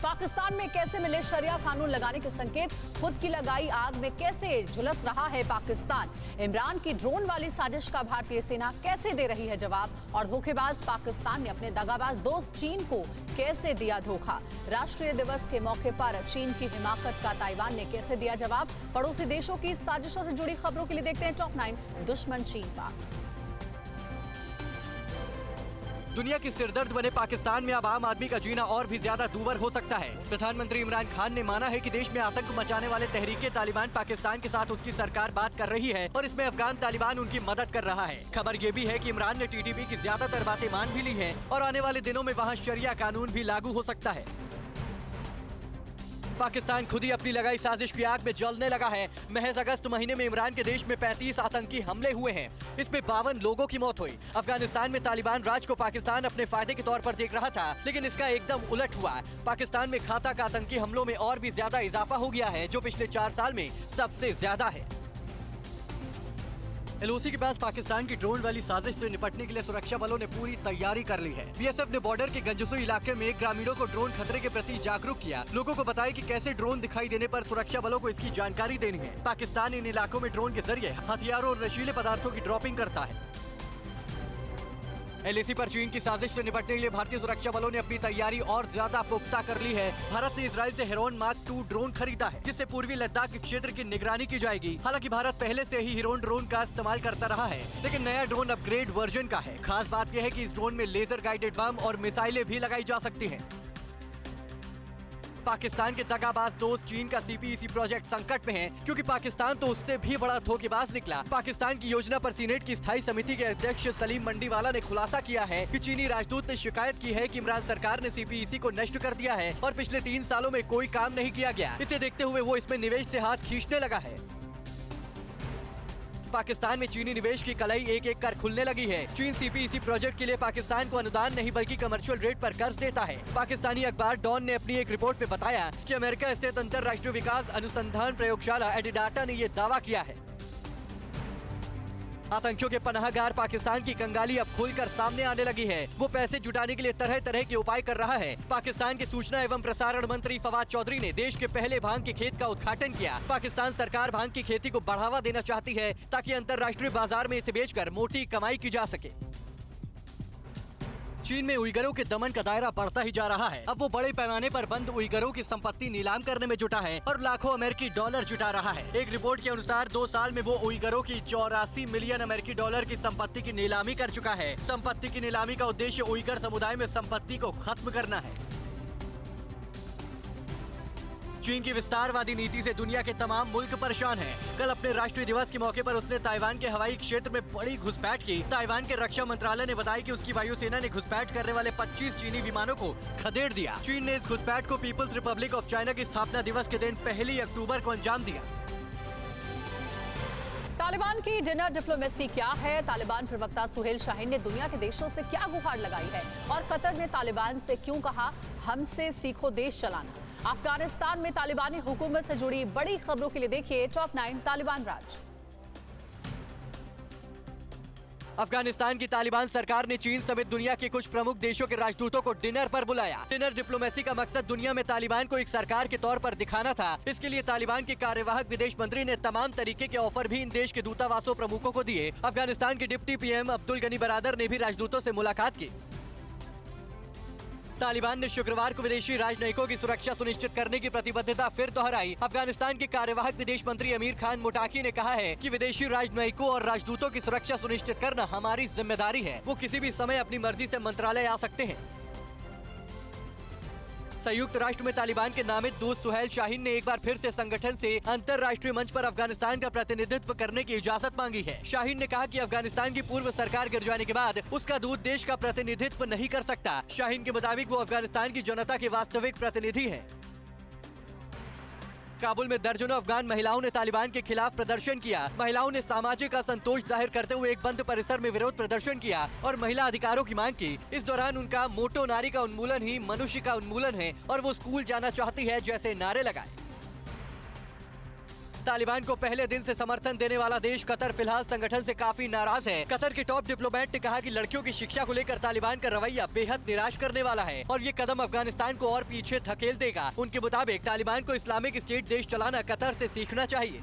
पाकिस्तान में कैसे मिले शरिया कानून लगाने के संकेत, खुद की लगाई आग में कैसे झुलस रहा है पाकिस्तान। इमरान की ड्रोन वाली साजिश का भारतीय सेना कैसे दे रही है जवाब, और धोखेबाज पाकिस्तान ने अपने दगाबाज दोस्त चीन को कैसे दिया धोखा। राष्ट्रीय दिवस के मौके पर चीन की हिमाकत का ताइवान ने कैसे दिया जवाब। पड़ोसी देशों की साजिशों से जुड़ी खबरों के लिए देखते हैं टॉप 9 दुश्मन चीन पाक। दुनिया की सिरदर्द बने पाकिस्तान में अब आम आदमी का जीना और भी ज्यादा दूभर हो सकता है। प्रधानमंत्री इमरान खान ने माना है कि देश में आतंक मचाने वाले तहरीके तालिबान पाकिस्तान के साथ उसकी सरकार बात कर रही है और इसमें अफगान तालिबान उनकी मदद कर रहा है। खबर ये भी है कि इमरान ने टीटीपी की ज्यादातर बातें मान भी ली है और आने वाले दिनों में वहाँ शरिया कानून भी लागू हो सकता है। पाकिस्तान खुद ही अपनी लगाई साजिश की आग में जलने लगा है। महज अगस्त महीने में इमरान के देश में 35 आतंकी हमले हुए हैं। इसमें 52 लोगों की मौत हुई। अफगानिस्तान में तालिबान राज को पाकिस्तान अपने फायदे के तौर पर देख रहा था, लेकिन इसका एकदम उलट हुआ। पाकिस्तान में घातक आतंकी हमलों में और भी ज्यादा इजाफा हो गया है, जो पिछले 4 साल में सबसे ज्यादा है। एलओसी के पास पाकिस्तान की ड्रोन वाली साजिश से निपटने के लिए सुरक्षा बलों ने पूरी तैयारी कर ली है। बीएसएफ ने बॉर्डर के गंजसू इलाके में ग्रामीणों को ड्रोन खतरे के प्रति जागरूक किया। लोगों को बताया कि कैसे ड्रोन दिखाई देने पर सुरक्षा बलों को इसकी जानकारी देनी है। पाकिस्तान इन इलाकों में ड्रोन के जरिए हथियारों और नशीले पदार्थों की ड्रॉपिंग करता है। एलएसी पर चीन की साजिश से निपटने के लिए भारतीय सुरक्षा बलों ने अपनी तैयारी और ज्यादा पुख्ता कर ली है। भारत ने इजराइल से हेरोन मार्क 2 ड्रोन खरीदा है, जिससे पूर्वी लद्दाख के क्षेत्र की निगरानी की जाएगी। हालांकि भारत पहले से ही हेरोन ड्रोन का इस्तेमाल करता रहा है, लेकिन नया ड्रोन अपग्रेड वर्जन का है। खास बात यह है कि इस ड्रोन में लेजर गाइडेड बम और मिसाइलें भी लगाई जा सकती हैं। पाकिस्तान के दगाबाज दोस्त चीन का सीपीईसी प्रोजेक्ट संकट में है, क्योंकि पाकिस्तान तो उससे भी बड़ा धोखेबाज निकला। पाकिस्तान की योजना पर सीनेट की स्थायी समिति के अध्यक्ष सलीम मंडीवाला ने खुलासा किया है कि चीनी राजदूत ने शिकायत की है कि इमरान सरकार ने सीपीईसी को नष्ट कर दिया है और पिछले 3 सालों में कोई काम नहीं किया गया। इसे देखते हुए वो इसमें निवेश से हाथ खींचने लगा है। पाकिस्तान में चीनी निवेश की कलाई एक एक कर खुलने लगी है। चीन सीपीईसी प्रोजेक्ट के लिए पाकिस्तान को अनुदान नहीं बल्कि कमर्शियल रेट पर कर्ज देता है। पाकिस्तानी अखबार डॉन ने अपनी एक रिपोर्ट में बताया कि अमेरिका स्थित अंतरराष्ट्रीय विकास अनुसंधान प्रयोगशाला एडिडाटा ने ये दावा किया है। आतंकियों के पनाहगार पाकिस्तान की कंगाली अब खुलकर सामने आने लगी है। वो पैसे जुटाने के लिए तरह तरह के उपाय कर रहा है। पाकिस्तान के सूचना एवं प्रसारण मंत्री फवाद चौधरी ने देश के पहले भांग के खेत का उद्घाटन किया। पाकिस्तान सरकार भांग की खेती को बढ़ावा देना चाहती है, ताकि अंतर्राष्ट्रीय बाजार में इसे बेचकर मोटी कमाई की जा सके। चीन में उइगरों के दमन का दायरा बढ़ता ही जा रहा है। अब वो बड़े पैमाने पर बंद उइगरों की संपत्ति नीलाम करने में जुटा है और लाखों अमेरिकी डॉलर जुटा रहा है। एक रिपोर्ट के अनुसार 2 साल में वो उइगरों की 84 मिलियन अमेरिकी डॉलर की संपत्ति की नीलामी कर चुका है। संपत्ति की नीलामी का उद्देश्य उइगर समुदाय में संपत्ति को खत्म करना है। चीन की विस्तारवादी नीति से दुनिया के तमाम मुल्क परेशान हैं। कल अपने राष्ट्रीय दिवस के मौके पर उसने ताइवान के हवाई क्षेत्र में बड़ी घुसपैठ की। ताइवान के रक्षा मंत्रालय ने बताया कि उसकी वायुसेना ने घुसपैठ करने वाले 25 चीनी विमानों को खदेड़ दिया। चीन ने इस घुसपैठ को पीपल्स रिपब्लिक ऑफ चाइना की स्थापना दिवस के दिन 1 अक्टूबर को अंजाम दिया। तालिबान की डिनर डिप्लोमेसी क्या है? तालिबान प्रवक्ता सुहेल शाहीन ने दुनिया के देशों से क्या गुहार लगाई है, और कतर ने तालिबान से क्यों कहा हमसे सीखो देश चलाना। अफगानिस्तान में तालिबानी हुकूमत से जुड़ी बड़ी खबरों के लिए देखिए टॉप 9 तालिबान राज। अफगानिस्तान की तालिबान सरकार ने चीन समेत दुनिया के कुछ प्रमुख देशों के राजदूतों को डिनर पर बुलाया। डिनर डिप्लोमेसी का मकसद दुनिया में तालिबान को एक सरकार के तौर पर दिखाना था। इसके लिए तालिबान के कार्यवाहक विदेश मंत्री ने तमाम तरीके के ऑफर भी इन देश के दूतावासों प्रमुखों को दिए। अफगानिस्तान के डिप्टी पीएम अब्दुल गनी बरादर ने भी राजदूतों से मुलाकात की। तालिबान ने शुक्रवार को विदेशी राजनयिकों की सुरक्षा सुनिश्चित करने की प्रतिबद्धता फिर दोहराई। अफगानिस्तान के कार्यवाहक विदेश मंत्री अमीर खान मुटाकी ने कहा है कि विदेशी राजनयिकों और राजदूतों की सुरक्षा सुनिश्चित करना हमारी जिम्मेदारी है। वो किसी भी समय अपनी मर्जी से मंत्रालय आ सकते हैं। संयुक्त राष्ट्र में तालिबान के नामित दूत सुहेल शाहीन ने एक बार फिर से संगठन से अंतर्राष्ट्रीय मंच पर अफगानिस्तान का प्रतिनिधित्व करने की इजाजत मांगी है। शाहीन ने कहा कि अफगानिस्तान की पूर्व सरकार गिर जाने के बाद उसका दूत देश का प्रतिनिधित्व नहीं कर सकता। शाहीन के मुताबिक वो अफगानिस्तान की जनता के वास्तविक प्रतिनिधि हैं। काबुल में दर्जनों अफगान महिलाओं ने तालिबान के खिलाफ प्रदर्शन किया। महिलाओं ने सामाजिक असंतोष जाहिर करते हुए एक बंद परिसर में विरोध प्रदर्शन किया और महिला अधिकारों की मांग की। इस दौरान उनका मोटो नारी का उन्मूलन ही मनुष्य का उन्मूलन है और वो स्कूल जाना चाहती है जैसे नारे लगाए। तालिबान को पहले दिन से समर्थन देने वाला देश कतर फिलहाल संगठन से काफी नाराज है। कतर के टॉप डिप्लोमेट ने कहा कि लड़कियों की शिक्षा को लेकर तालिबान का रवैया बेहद निराश करने वाला है और ये कदम अफगानिस्तान को और पीछे धकेल देगा। उनके मुताबिक तालिबान को इस्लामिक स्टेट देश चलाना कतर से सीखना चाहिए।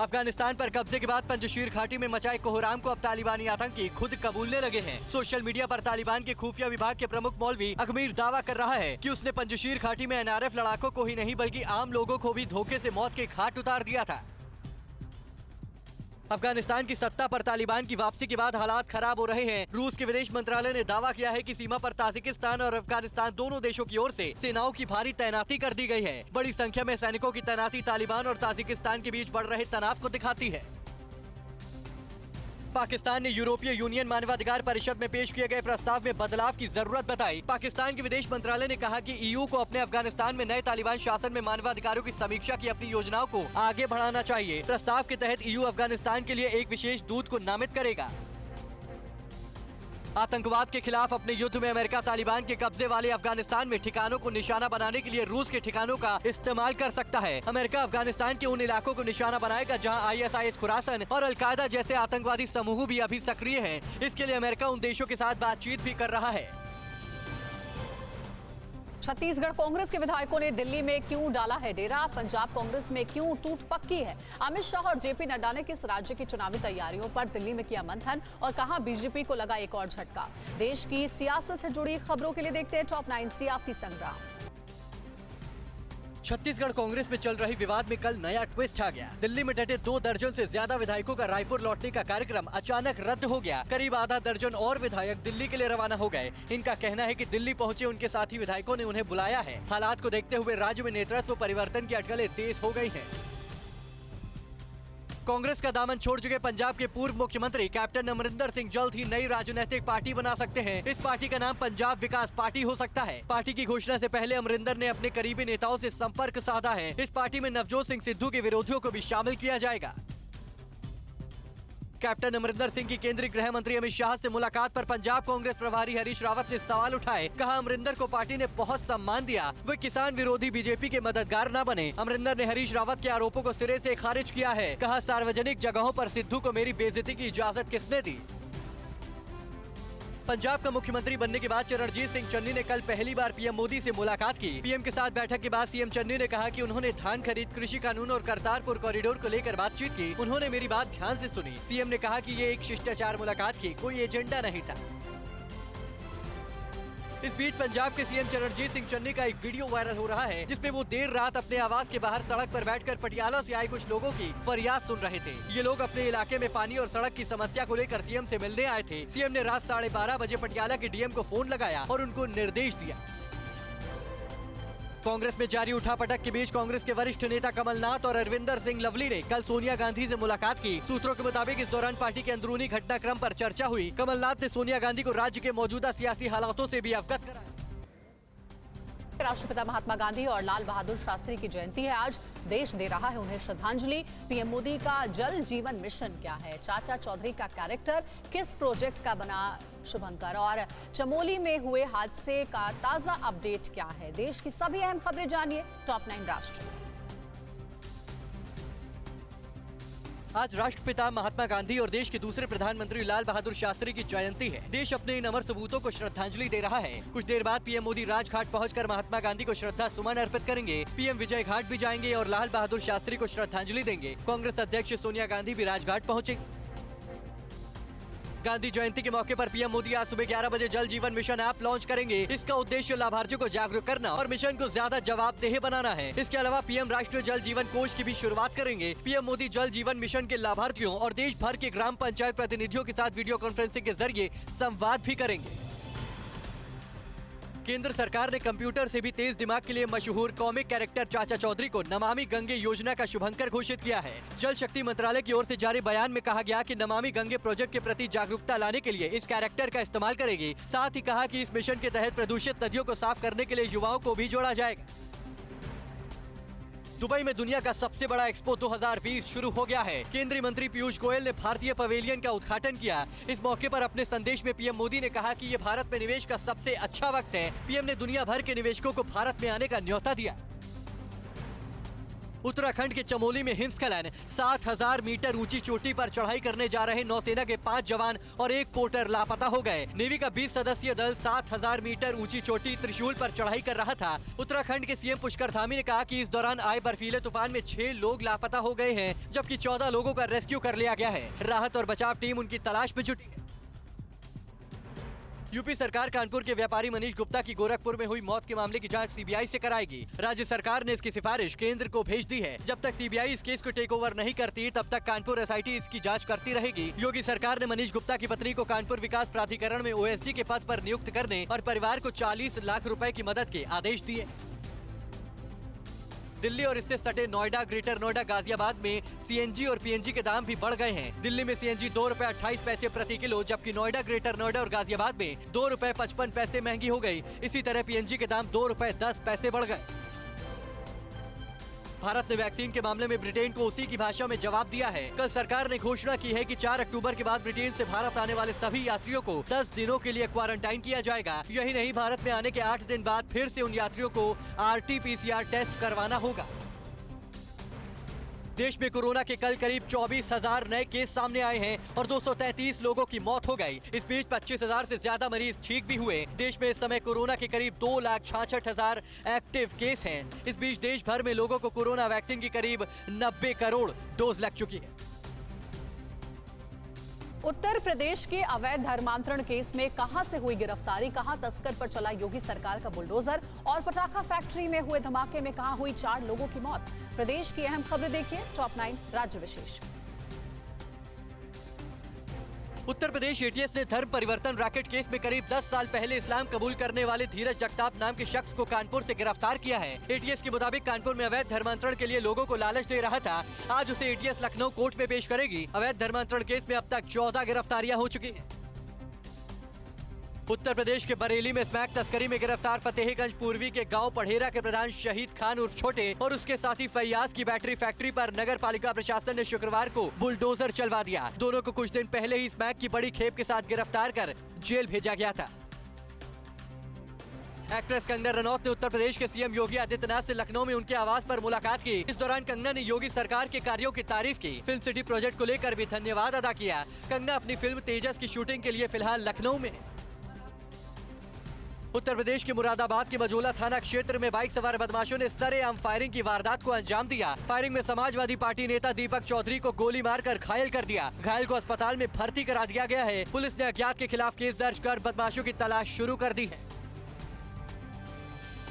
अफगानिस्तान पर कब्जे के बाद पंजशीर घाटी में मचाए कोहराम को अब तालिबानी आतंकी खुद कबूलने लगे हैं। सोशल मीडिया पर तालिबान के खुफिया विभाग के प्रमुख मौलवी अकमीर दावा कर रहा है कि उसने पंजशीर घाटी में एनआरएफ लड़ाकों को ही नहीं बल्कि आम लोगों को भी धोखे से मौत के घाट उतार दिया था। अफगानिस्तान की सत्ता पर तालिबान की वापसी के बाद हालात खराब हो रहे हैं। रूस के विदेश मंत्रालय ने दावा किया है कि सीमा पर ताजिकिस्तान और अफगानिस्तान दोनों देशों की ओर से सेनाओं की भारी तैनाती कर दी गई है। बड़ी संख्या में सैनिकों की तैनाती तालिबान और ताजिकिस्तान के बीच बढ़ रहे तनाव को दिखाती है। पाकिस्तान ने यूरोपीय यूनियन मानवाधिकार परिषद में पेश किए गए प्रस्ताव में बदलाव की जरूरत बताई। पाकिस्तान के विदेश मंत्रालय ने कहा कि ईयू को अपने अफगानिस्तान में नए तालिबान शासन में मानवाधिकारों की समीक्षा की अपनी योजनाओं को आगे बढ़ाना चाहिए। प्रस्ताव के तहत ईयू अफगानिस्तान के लिए एक विशेष दूत को नामित करेगा। आतंकवाद के खिलाफ अपने युद्ध में अमेरिका तालिबान के कब्जे वाले अफगानिस्तान में ठिकानों को निशाना बनाने के लिए रूस के ठिकानों का इस्तेमाल कर सकता है। अमेरिका अफगानिस्तान के उन इलाकों को निशाना बनाएगा जहां ISIS खुरासन और अलकायदा जैसे आतंकवादी समूह भी अभी सक्रिय हैं। इसके लिए अमेरिका उन देशों के साथ बातचीत भी कर रहा है। छत्तीसगढ़ कांग्रेस के विधायकों ने दिल्ली में क्यों डाला है डेरा? पंजाब कांग्रेस में क्यों टूट पक्की है? अमित शाह और जेपी नड्डा ने किस राज्य की चुनावी तैयारियों पर दिल्ली में किया मंथन और कहां बीजेपी को लगा एक और झटका? देश की सियासत से जुड़ी खबरों के लिए देखते हैं टॉप 9 सियासी संग्राम। छत्तीसगढ़ कांग्रेस में चल रही विवाद में कल नया ट्विस्ट आ गया। दिल्ली में डटे 2 दर्जन से ज्यादा विधायकों का रायपुर लौटने का कार्यक्रम अचानक रद्द हो गया। करीब आधा दर्जन और विधायक दिल्ली के लिए रवाना हो गए। इनका कहना है कि दिल्ली पहुंचे उनके साथी विधायकों ने उन्हें बुलाया है। हालात को देखते हुए राज्य में नेतृत्व परिवर्तन की अटकलें तेज हो गई हैं। कांग्रेस का दामन छोड़ चुके पंजाब के पूर्व मुख्यमंत्री कैप्टन अमरिंदर सिंह जल्द ही नई राजनीतिक पार्टी बना सकते हैं। इस पार्टी का नाम पंजाब विकास पार्टी हो सकता है। पार्टी की घोषणा से पहले अमरिंदर ने अपने करीबी नेताओं से संपर्क साधा है। इस पार्टी में नवजोत सिंह सिद्धू के विरोधियों को भी शामिल किया जाएगा। कैप्टन अमरिंदर सिंह की केंद्रीय गृह मंत्री अमित शाह से मुलाकात पर पंजाब कांग्रेस प्रभारी हरीश रावत ने सवाल उठाए। कहा अमरिंदर को पार्टी ने बहुत सम्मान दिया, वे किसान विरोधी बीजेपी के मददगार न बने। अमरिंदर ने हरीश रावत के आरोपों को सिरे से खारिज किया है। कहा सार्वजनिक जगहों पर सिद्धू को मेरी बेइज्जती की इजाजत किसने दी? पंजाब का मुख्यमंत्री बनने के बाद चरणजीत सिंह चन्नी ने कल पहली बार पीएम मोदी से मुलाकात की। पीएम के साथ बैठक के बाद सीएम चन्नी ने कहा कि उन्होंने धान खरीद, कृषि कानून और करतारपुर कॉरिडोर को लेकर बातचीत की। उन्होंने मेरी बात ध्यान से सुनी। सीएम ने कहा कि ये एक शिष्टाचार मुलाकात की, कोई एजेंडा नहीं था। इस बीच पंजाब के सीएम चरणजीत सिंह चन्नी का एक वीडियो वायरल हो रहा है जिसमें वो देर रात अपने आवास के बाहर सड़क पर बैठकर पटियाला से आए कुछ लोगों की फरियाद सुन रहे थे। ये लोग अपने इलाके में पानी और सड़क की समस्या को लेकर सीएम से मिलने आए थे। सीएम ने रात 12:30 बजे पटियाला के डीएम को फोन लगाया और उनको निर्देश दिया। कांग्रेस में जारी उठापटक के बीच कांग्रेस के वरिष्ठ नेता कमलनाथ और अरविंदर सिंह लवली ने कल सोनिया गांधी से मुलाकात की। सूत्रों के मुताबिक इस दौरान पार्टी के अंदरूनी घटनाक्रम पर चर्चा हुई। कमलनाथ ने सोनिया गांधी को राज्य के मौजूदा सियासी हालातों से भी अवगत कराया। राष्ट्रपिता महात्मा गांधी और लाल बहादुर शास्त्री की जयंती है आज। देश दे रहा है उन्हें श्रद्धांजलि। पीएम मोदी का जल जीवन मिशन क्या है? चाचा चौधरी का कैरेक्टर किस प्रोजेक्ट का बना? शुभंकर और चमोली में हुए हादसे का ताजा अपडेट क्या है? देश की सभी अहम खबरें जानिए टॉप 9 राष्ट्र। आज राष्ट्रपिता महात्मा गांधी और देश के दूसरे प्रधानमंत्री लाल बहादुर शास्त्री की जयंती है। देश अपने इन अमर सबूतों को श्रद्धांजलि दे रहा है। कुछ देर बाद पीएम मोदी राजघाट पहुंचकर महात्मा गांधी को श्रद्धा सुमन अर्पित करेंगे। पीएम विजय घाट भी जाएंगे और लाल बहादुर शास्त्री को श्रद्धांजलि देंगे। कांग्रेस अध्यक्ष सोनिया गांधी भी राजघाट पहुंचेंगे। गांधी जयंती के मौके पर पीएम मोदी आज सुबह 11 बजे जल जीवन मिशन ऐप लॉन्च करेंगे। इसका उद्देश्य लाभार्थियों को जागरूक करना और मिशन को ज्यादा जवाबदेह बनाना है। इसके अलावा पीएम राष्ट्रीय जल जीवन कोष की भी शुरुआत करेंगे। पीएम मोदी जल जीवन मिशन के लाभार्थियों और देश भर के ग्राम पंचायत प्रतिनिधियों के साथ वीडियो कॉन्फ्रेंसिंग के जरिए संवाद भी करेंगे। केंद्र सरकार ने कंप्यूटर से भी तेज दिमाग के लिए मशहूर कॉमिक कैरेक्टर चाचा चौधरी को नमामि गंगे योजना का शुभंकर घोषित किया है। जल शक्ति मंत्रालय की ओर से जारी बयान में कहा गया कि नमामि गंगे प्रोजेक्ट के प्रति जागरूकता लाने के लिए इस कैरेक्टर का इस्तेमाल करेगी। साथ ही कहा कि इस मिशन के तहत प्रदूषित नदियों को साफ करने के लिए युवाओं को भी जोड़ा जाएगा। दुबई में दुनिया का सबसे बड़ा एक्सपो 2020 शुरू हो गया है। केंद्रीय मंत्री पीयूष गोयल ने भारतीय पवेलियन का उद्घाटन किया। इस मौके पर अपने संदेश में पीएम मोदी ने कहा कि ये भारत में निवेश का सबसे अच्छा वक्त है। पीएम ने दुनिया भर के निवेशकों को भारत में आने का न्योता दिया। उत्तराखंड के चमोली में हिमस्खलन, 7000 मीटर ऊंची चोटी पर चढ़ाई करने जा रहे नौसेना के 5 जवान और 1 पोर्टर लापता हो गए। नेवी का 20 सदस्यीय दल 7000 मीटर ऊंची चोटी त्रिशूल पर चढ़ाई कर रहा था। उत्तराखंड के सीएम पुष्कर धामी ने कहा कि इस दौरान आए बर्फीले तूफान में 6 लोग लापता हो गए हैं, जबकि 14 लोगों का रेस्क्यू कर लिया गया है। राहत और बचाव टीम उनकी तलाश में जुटी है। यूपी सरकार कानपुर के व्यापारी मनीष गुप्ता की गोरखपुर में हुई मौत के मामले की जांच सीबीआई से कराएगी। राज्य सरकार ने इसकी सिफारिश केंद्र को भेज दी है। जब तक सीबीआई इस केस को टेक ओवर नहीं करती, तब तक कानपुर एसआईटी इसकी जांच करती रहेगी। योगी सरकार ने मनीष गुप्ता की पत्नी को कानपुर विकास प्राधिकरण में ओएसडी के पद पर नियुक्त करने और परिवार को 40 लाख रुपए की मदद के आदेश दिए। दिल्ली और इससे सटे नोएडा, ग्रेटर नोएडा, गाजियाबाद में सीएनजी और पीएनजी के दाम भी बढ़ गए हैं। दिल्ली में सीएनजी 2 रुपए 28 पैसे प्रति किलो, जबकि नोएडा, ग्रेटर नोएडा और गाजियाबाद में 2 रुपए 55 पैसे महंगी हो गई। इसी तरह पीएनजी के दाम 2 रुपए 10 पैसे बढ़ गए। भारत ने वैक्सीन के मामले में ब्रिटेन को उसी की भाषा में जवाब दिया है। कल सरकार ने घोषणा की है कि 4 अक्टूबर के बाद ब्रिटेन से भारत आने वाले सभी यात्रियों को 10 दिनों के लिए क्वारंटाइन किया जाएगा। यही नहीं, भारत में आने के 8 दिन बाद फिर से उन यात्रियों को RT-PCR टेस्ट करवाना होगा। देश में कोरोना के कल करीब 24,000 नए केस सामने आए हैं और 233 लोगों की मौत हो गई। इस बीच 25,000 से ज्यादा मरीज ठीक भी हुए। देश में इस समय कोरोना के करीब 2,66,000 एक्टिव केस हैं। इस बीच देश भर में लोगों को कोरोना वैक्सीन की करीब 90 करोड़ डोज लग चुकी है। उत्तर प्रदेश के अवैध धर्मांतरण केस में कहां से हुई गिरफ्तारी, कहां तस्कर पर चला योगी सरकार का बुलडोजर और पटाखा फैक्ट्री में हुए धमाके में कहां हुई 4 लोगों की मौत। प्रदेश की अहम खबरें देखिए टॉप 9 राज्य विशेष। उत्तर प्रदेश एटीएस ने धर्म परिवर्तन रैकेट केस में करीब 10 साल पहले इस्लाम कबूल करने वाले धीरज जगताप नाम के शख्स को कानपुर से गिरफ्तार किया है। एटीएस के मुताबिक कानपुर में अवैध धर्मांतरण के लिए लोगों को लालच दे रहा था। आज उसे एटीएस लखनऊ कोर्ट में पेश करेगी। अवैध धर्मांतरण केस में अब तक 14 गिरफ्तारियां हो चुकी हैं। उत्तर प्रदेश के बरेली में स्मैक तस्करी में गिरफ्तार फतेहगंज पूर्वी के गांव पढ़ेरा के प्रधान शहीद खान उर्फ छोटे और उसके साथी फैयाज की बैटरी फैक्ट्री पर नगर पालिका प्रशासन ने शुक्रवार को बुलडोजर चलवा दिया। दोनों को कुछ दिन पहले ही स्मैक की बड़ी खेप के साथ गिरफ्तार कर जेल भेजा गया था। एक्ट्रेस कंगना रनौत ने उत्तर प्रदेश के सीएम योगी आदित्यनाथ से लखनऊ में उनके आवास पर मुलाकात की। इस दौरान कंगना ने योगी सरकार के कार्यों की तारीफ की। फिल्म सिटी प्रोजेक्ट को लेकर भी धन्यवाद अदा किया। कंगना अपनी फिल्म तेजस की शूटिंग के लिए फिलहाल लखनऊ में। उत्तर प्रदेश के मुरादाबाद के मजोला थाना क्षेत्र में बाइक सवार बदमाशों ने सरेआम फायरिंग की वारदात को अंजाम दिया। फायरिंग में समाजवादी पार्टी नेता दीपक चौधरी को गोली मारकर घायल कर दिया। घायल को अस्पताल में भर्ती करा दिया गया है। पुलिस ने अज्ञात के खिलाफ केस दर्ज कर बदमाशों की तलाश शुरू कर दी है।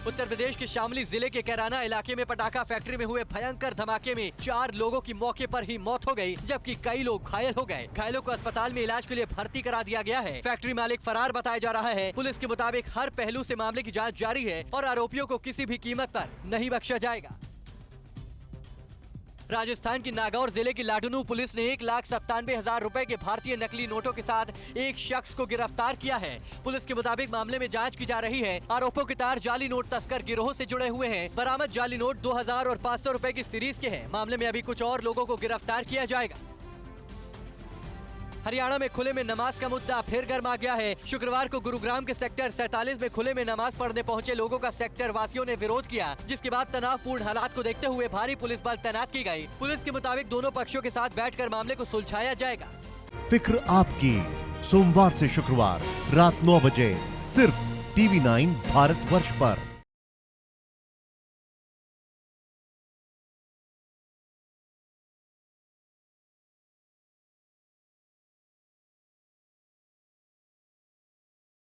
उत्तर प्रदेश के शामली जिले के कैराना इलाके में पटाखा फैक्ट्री में हुए भयंकर धमाके में 4 लोगों की मौके पर ही मौत हो गई, जबकि कई लोग घायल हो गए। घायलों को अस्पताल में इलाज के लिए भर्ती करा दिया गया है। फैक्ट्री मालिक फरार बताया जा रहा है। पुलिस के मुताबिक हर पहलू से मामले की जांच जारी है और आरोपियों को किसी भी कीमत पर नहीं बख्शा जाएगा। राजस्थान की नागौर जिले की लाडनू पुलिस ने 1,97,000 रुपए के भारतीय नकली नोटों के साथ एक शख्स को गिरफ्तार किया है। पुलिस के मुताबिक मामले में जांच की जा रही है। आरोपों के तार जाली नोट तस्कर गिरोह से जुड़े हुए हैं। बरामद जाली नोट 2000 और 500 रुपए की सीरीज के हैं। मामले में अभी कुछ और लोगों को गिरफ्तार किया जाएगा। हरियाणा में खुले में नमाज का मुद्दा फिर गर्मा गया है। शुक्रवार को गुरुग्राम के सेक्टर 47 में खुले में नमाज पढ़ने पहुंचे लोगों का सेक्टर वासियों ने विरोध किया, जिसके बाद तनावपूर्ण हालात को देखते हुए भारी पुलिस बल तैनात की गई। पुलिस के मुताबिक दोनों पक्षों के साथ बैठकर मामले को सुलझाया जाएगा। फिक्र आपकी, सोमवार से शुक्रवार रात 9 बजे सिर्फ TV9 भारतवर्ष पर।